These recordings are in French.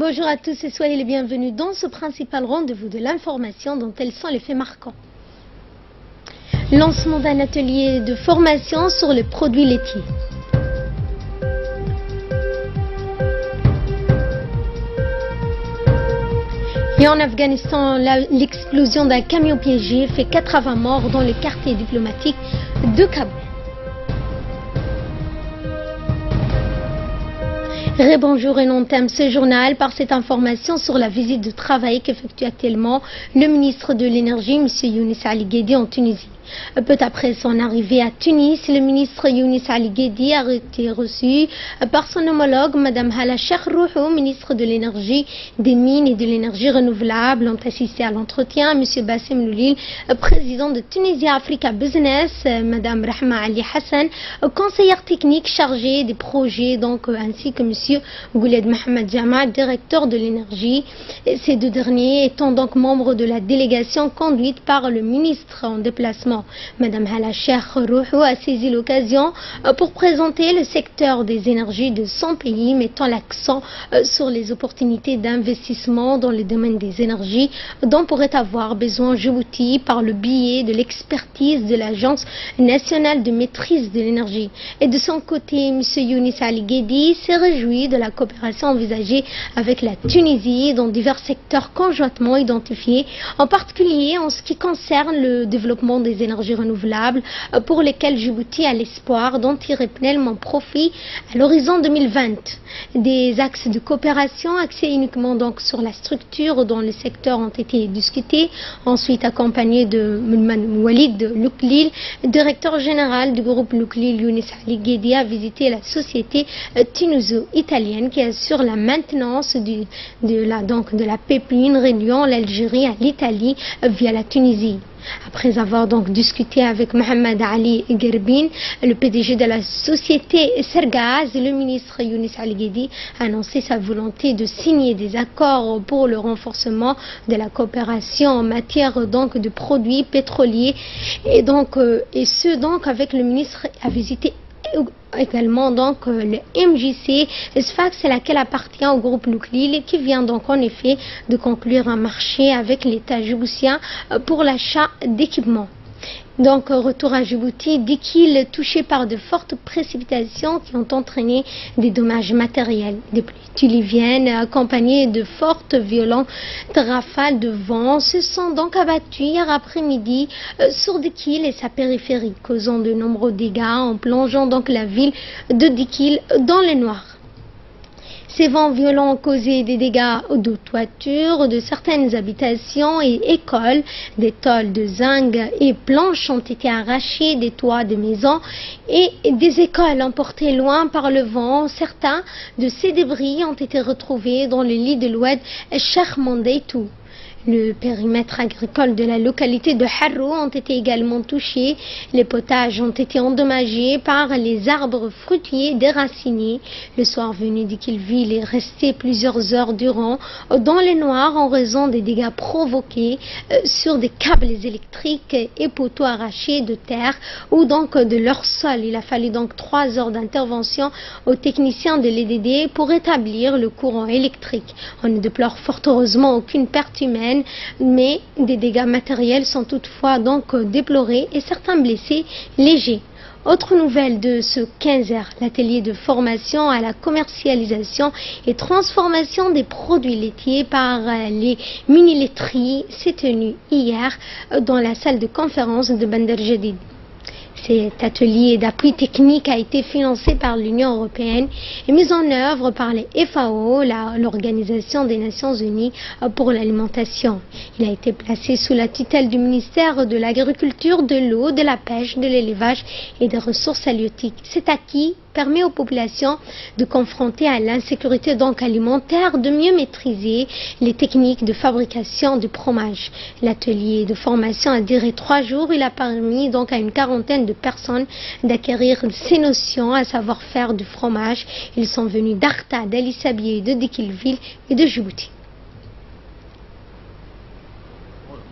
Bonjour à tous et soyez les bienvenus dans ce principal rendez-vous de l'information dont tels sont les faits marquants. Lancement d'un atelier de formation sur les produits laitiers. Et en Afghanistan, l'explosion d'un camion piégé fait 80 morts dans le quartier diplomatique de Kaboul. Bonjour et on entame ce journal par cette information sur la visite de travail qu'effectue actuellement le ministre de l'Énergie, M. Younis Ali Guedi, en Tunisie. Peu après son arrivée à Tunis, le ministre Younis Ali Guedi a été reçu par son homologue, Mme Hala Cheikh Rouhou, ministre de l'Énergie, des Mines et de l'Énergie renouvelable. Ont assisté à l'entretien M. Bassem Loulil, président de Tunisie Africa Business, Mme Rahma Ali Hassan, conseillère technique chargée des projets, ainsi que M. Gouled Mohamed Jama, directeur de l'énergie. Ces deux derniers étant donc membres de la délégation conduite par le ministre en déplacement. Mme Hala Cheikh Rouhou a saisi l'occasion pour présenter le secteur des énergies de son pays, mettant l'accent sur les opportunités d'investissement dans le domaine des énergies dont pourrait avoir besoin Djibouti par le biais de l'expertise de l'Agence nationale de maîtrise de l'énergie. Et de son côté, M. Younis Ali Guedi s'est réjoui de la coopération envisagée avec la Tunisie dans divers secteurs conjointement identifiés, en particulier en ce qui concerne le développement des énergies renouvelables pour lesquelles Djibouti a l'espoir d'en tirer pleinement profit à l'horizon 2020. Des axes de coopération axés uniquement donc sur la structure dont les secteurs ont été discutés, ensuite accompagné de Walid Louklil, directeur général du groupe Louklil. Younis Ali Guedi a visité la société tunuso-italienne qui assure la maintenance de la pipeline reliant l'Algérie à l'Italie via la Tunisie. Après avoir donc discuté avec Mohamed Ali Gerbin, le PDG de la société Sergaz, le ministre Younis Ali Guedi a annoncé sa volonté de signer des accords pour le renforcement de la coopération en matière de produits pétroliers et ce avec le ministre a visité également le MJC Sfax, laquelle appartient au groupe Louklil, qui vient en effet de conclure un marché avec l'État djiboutien pour l'achat d'équipements. Retour à Djibouti, Dikil touché par de fortes précipitations qui ont entraîné des dommages matériels. Des pluies diluviennes accompagnées de fortes violentes rafales de vent se sont abattues hier après-midi sur Dikil et sa périphérie, causant de nombreux dégâts en plongeant la ville de Dikil dans le noir. Ces vents violents ont causé des dégâts de toitures de certaines habitations et écoles. Des tôles de zinc et planches ont été arrachées des toits de maisons et des écoles emportées loin par le vent. Certains de ces débris ont été retrouvés dans le lit de l'oued Cheikh Mandeitou. Le périmètre agricole de la localité de Harrou ont été également touchés. Les potages ont été endommagés par les arbres fruitiers déracinés. Le soir venu d'Ikilville est resté plusieurs heures durant dans les noirs en raison des dégâts provoqués sur des câbles électriques et poteaux arrachés de terre ou de leur sol. Il a fallu 3 heures d'intervention aux techniciens de l'EDD pour rétablir le courant électrique. On ne déplore fort heureusement aucune perte humaine, mais des dégâts matériels sont toutefois déplorés et certains blessés légers. Autre nouvelle de ce 15h, l'atelier de formation à la commercialisation et transformation des produits laitiers par les mini-laiteries s'est tenu hier dans la salle de conférence de Bandar Jadid. Cet atelier d'appui technique a été financé par l'Union européenne et mis en œuvre par les FAO, l'Organisation des Nations Unies pour l'alimentation. Il a été placé sous la tutelle du ministère de l'Agriculture, de l'eau, de la pêche, de l'élevage et des ressources halieutiques. Cet acquis permet aux populations de confronter à l'insécurité alimentaire de mieux maîtriser les techniques de fabrication du fromage. L'atelier de formation a duré 3 jours. Il a permis à une quarantaine de personnes d'acquérir ces notions, à savoir faire du fromage. Ils sont venus d'Arta, d'Ali Sabié, de Dikilville et de Djibouti.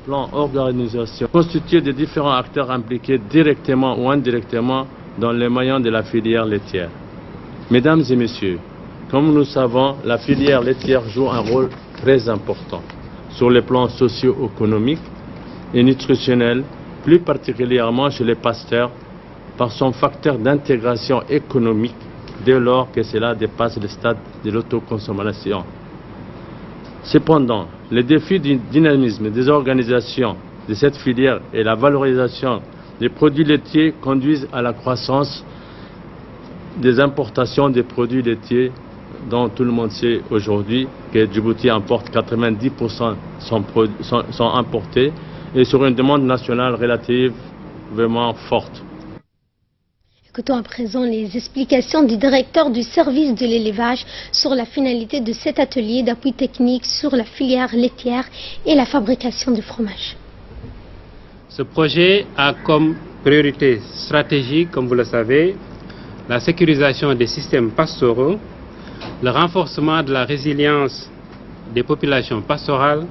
Plan organisation constitué de différents acteurs impliqués directement ou indirectement dans les maillons de la filière laitière. Mesdames et messieurs, Comme nous savons, la filière laitière joue un rôle très important sur les plans socio-économiques et nutritionnels, plus particulièrement chez les pasteurs, par son facteur d'intégration économique dès lors que cela dépasse le stade de l'autoconsommation. Cependant, le défi du dynamisme des organisations de cette filière et la valorisation des produits laitiers conduisent à la croissance des importations des produits laitiers, dont tout le monde sait aujourd'hui que Djibouti importe 90% sont importés et sur une demande nationale relativement forte. Écoutons à présent les explications du directeur du service de l'élevage sur la finalité de cet atelier d'appui technique sur la filière laitière et la fabrication du fromage. Ce projet a comme priorité stratégique, comme vous le savez, la sécurisation des systèmes pastoraux, le renforcement de la résilience des populations pastorales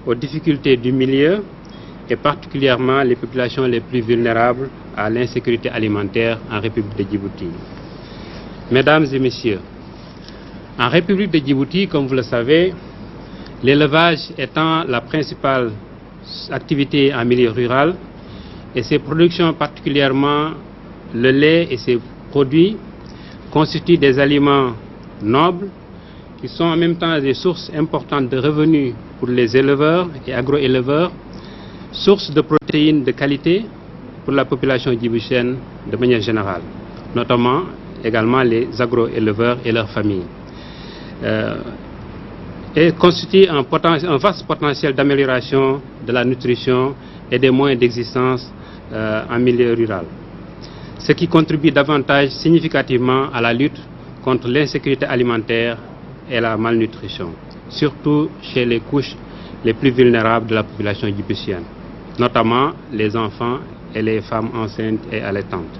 aux difficultés du milieu et particulièrement les populations les plus vulnérables à l'insécurité alimentaire en République de Djibouti. Mesdames et messieurs, en République de Djibouti, comme vous le savez, l'élevage étant la principale activité en milieu rural et ses productions, particulièrement le lait et ses produits, constituent des aliments nobles qui sont en même temps des sources importantes de revenus pour les éleveurs et agroéleveurs, sources de protéines de qualité pour la population djiboutienne de manière générale, notamment également les agroéleveurs et leurs familles. Et constitue un vaste potentiel d'amélioration de la nutrition et des moyens d'existence en milieu rural, ce qui contribue davantage significativement à la lutte contre l'insécurité alimentaire et la malnutrition, surtout chez les couches les plus vulnérables de la population djiboutienne, notamment les enfants et les femmes enceintes et allaitantes.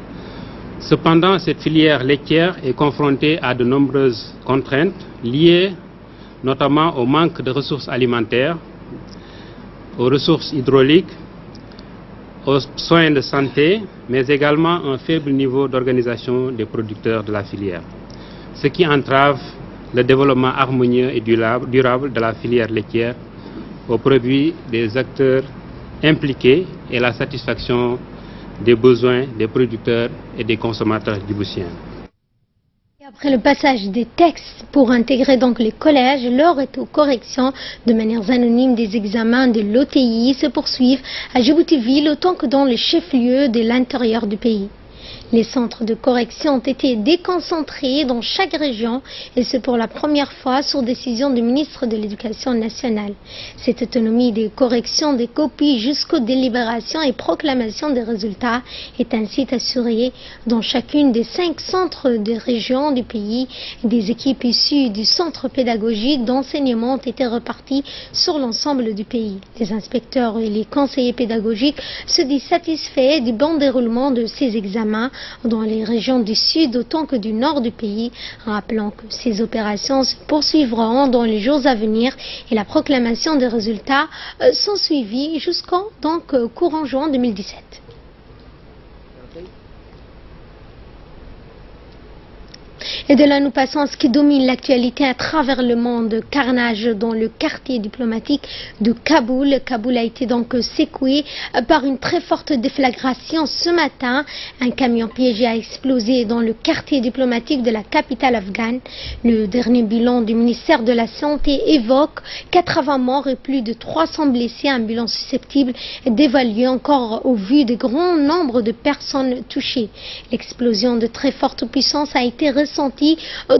Cependant, cette filière laitière est confrontée à de nombreuses contraintes liées notamment au manque de ressources alimentaires, aux ressources hydrauliques, aux soins de santé, mais également un faible niveau d'organisation des producteurs de la filière, ce qui entrave le développement harmonieux et durable de la filière laitière au profit des acteurs impliqués et la satisfaction des besoins des producteurs et des consommateurs djiboutiens. Après le passage des textes pour intégrer donc les collèges, leur correction de manière anonyme des examens de l'OTI se poursuivent à Djibouti-Ville autant que dans les chefs-lieux de l'intérieur du pays. Les centres de correction ont été déconcentrés dans chaque région et ce pour la première fois sur décision du ministre de l'Éducation nationale. Cette autonomie des corrections des copies jusqu'aux délibérations et proclamations des résultats est ainsi assurée dans chacune des 5 centres de région du pays. Des équipes issues du centre pédagogique d'enseignement ont été reparties sur l'ensemble du pays. Les inspecteurs et les conseillers pédagogiques se disent satisfaits du bon déroulement de ces examens dans les régions du sud autant que du nord du pays, rappelant que ces opérations se poursuivront dans les jours à venir et la proclamation des résultats sont suivies jusqu'en courant juin 2017. Et de là, nous passons à ce qui domine l'actualité à travers le monde. Carnage dans le quartier diplomatique de Kaboul. Kaboul a été donc secoué par une très forte déflagration ce matin. Un camion piégé a explosé dans le quartier diplomatique de la capitale afghane. Le dernier bilan du ministère de la Santé évoque 80 morts et plus de 300 blessés. Un bilan susceptible d'évaluer encore au vu des grands nombres de personnes touchées. L'explosion de très forte puissance a été ressentie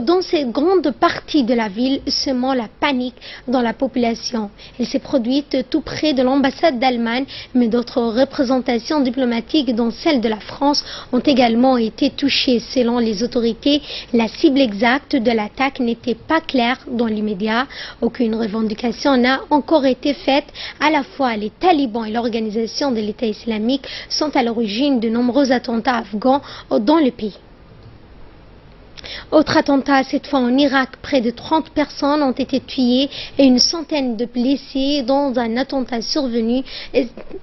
dans cette grande partie de la ville, semant la panique dans la population. Elle s'est produite tout près de l'ambassade d'Allemagne, mais d'autres représentations diplomatiques, dont celle de la France, ont également été touchées. Selon les autorités, la cible exacte de l'attaque n'était pas claire dans l'immédiat. Aucune revendication n'a encore été faite. À la fois, les talibans et l'organisation de l'État islamique sont à l'origine de nombreux attentats afghans dans le pays. Autre attentat, cette fois en Irak, près de 30 personnes ont été tuées et une centaine de blessés dans un attentat survenu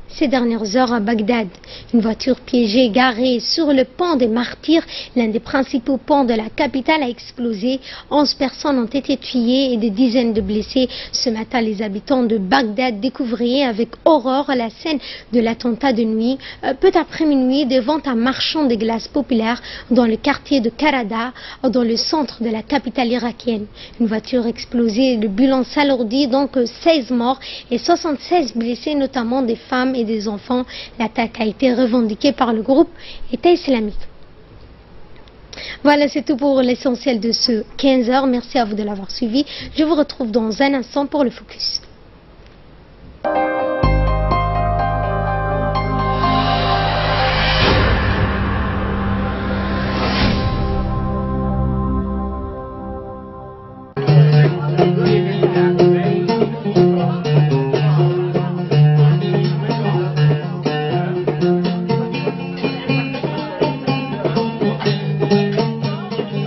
ces dernières heures à Bagdad. Une voiture piégée garée sur le pont des Martyrs, l'un des principaux ponts de la capitale, a explosé. 11 personnes ont été tuées et des dizaines de blessés. Ce matin, les habitants de Bagdad découvraient avec horreur la scène de l'attentat de nuit, peu après minuit, devant un marchand de glace populaire dans le quartier de Karada, dans le centre de la capitale irakienne. Une voiture explosée, le bilan s'alourdit, donc 16 morts et 76 blessés, notamment des femmes et des enfants. L'attaque a été revendiquée par le groupe État islamique. Voilà, c'est tout pour l'essentiel de ce 15h. Merci à vous de l'avoir suivi. Je vous retrouve dans un instant pour le focus.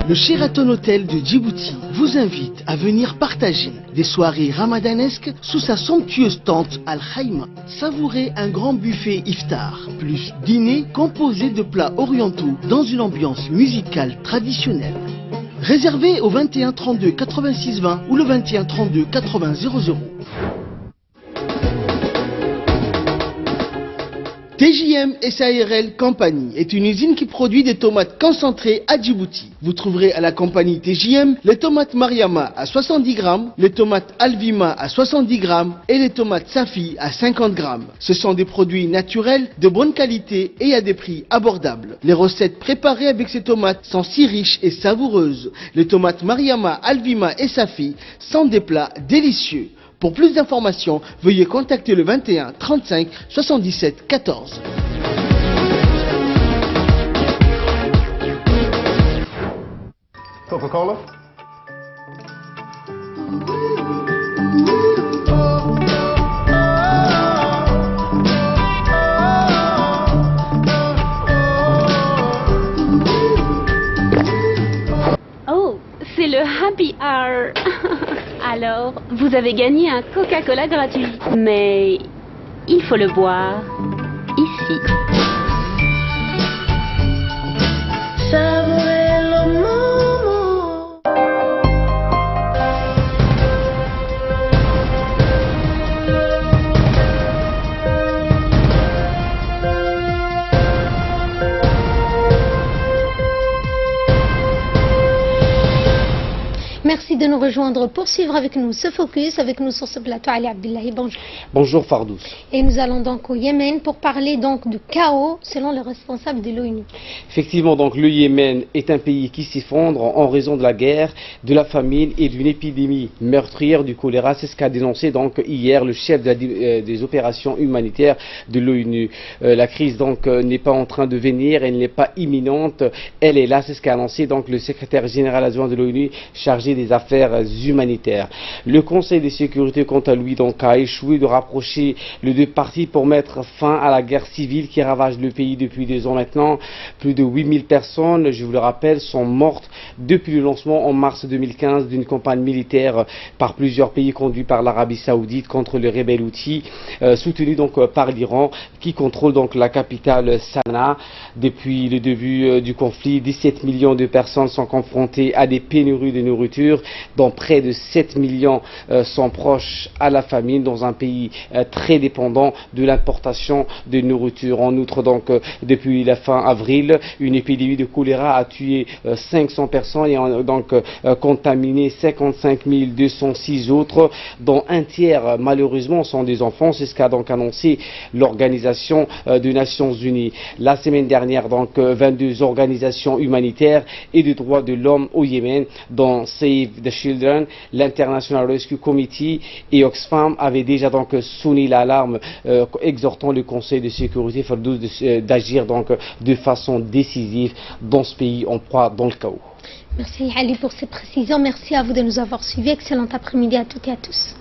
Le Sheraton Hotel de Djibouti vous invite à venir partager des soirées ramadanesques sous sa somptueuse tente Al-Khaïma. Savourez un grand buffet iftar, plus dîner composé de plats orientaux dans une ambiance musicale traditionnelle. Réservez au 21 32 86 20 ou le 21 32 80 00. TJM SARL Compagnie est une usine qui produit des tomates concentrées à Djibouti. Vous trouverez à la compagnie TJM les tomates Mariama à 70 grammes, les tomates Alvima à 70 grammes et les tomates Safi à 50 grammes. Ce sont des produits naturels, de bonne qualité et à des prix abordables. Les recettes préparées avec ces tomates sont si riches et savoureuses. Les tomates Mariama, Alvima et Safi sont des plats délicieux. Pour plus d'informations, veuillez contacter le 21 35 77 14. Coca-Cola? Oh, c'est le Happy Hour. Alors, vous avez gagné un Coca-Cola gratuit. Mais il faut le boire ici. Merci de nous rejoindre pour suivre avec nous ce focus. Avec nous sur ce plateau, Ali Abdullahi, bonjour. Bonjour Fardous. Et nous allons donc au Yémen pour parler donc du chaos selon les responsables de l'ONU. Effectivement, donc le Yémen est un pays qui s'effondre en raison de la guerre, de la famine et d'une épidémie meurtrière du choléra. C'est ce qu'a dénoncé donc hier le chef des opérations humanitaires de l'ONU. La crise donc n'est pas en train de venir, elle n'est pas imminente, elle est là. C'est ce qu'a annoncé donc le secrétaire général adjoint de l'ONU chargé des affaires humanitaires. Le Conseil de sécurité, quant à lui, donc, a échoué de rapprocher les deux parties pour mettre fin à la guerre civile qui ravage le pays depuis 2 ans maintenant. Plus de 8000 personnes, je vous le rappelle, sont mortes depuis le lancement en mars 2015 d'une campagne militaire par plusieurs pays conduite par l'Arabie Saoudite contre les rebelles houthis, soutenus donc par l'Iran, qui contrôle donc la capitale Sanaa. Depuis le début du conflit, 17 millions de personnes sont confrontées à des pénuries de nourriture, dont près de 7 millions sont proches à la famine dans un pays très dépendant de l'importation de nourriture. En outre, donc, depuis la fin avril, une épidémie de choléra a tué 500 personnes et a donc contaminé 55 206 autres, dont un tiers malheureusement sont des enfants. C'est ce qu'a donc annoncé l'Organisation des Nations Unies. La semaine dernière, donc, 22 organisations humanitaires et de droits de l'homme au Yémen, dont Save the Children, l'International Rescue Committee et Oxfam avaient déjà donc sonné l'alarme, exhortant le Conseil de sécurité d'agir donc de façon décisive dans ce pays en proie dans le chaos. Merci Ali pour ces précisions. Merci à vous de nous avoir suivis. Excellent après-midi à toutes et à tous.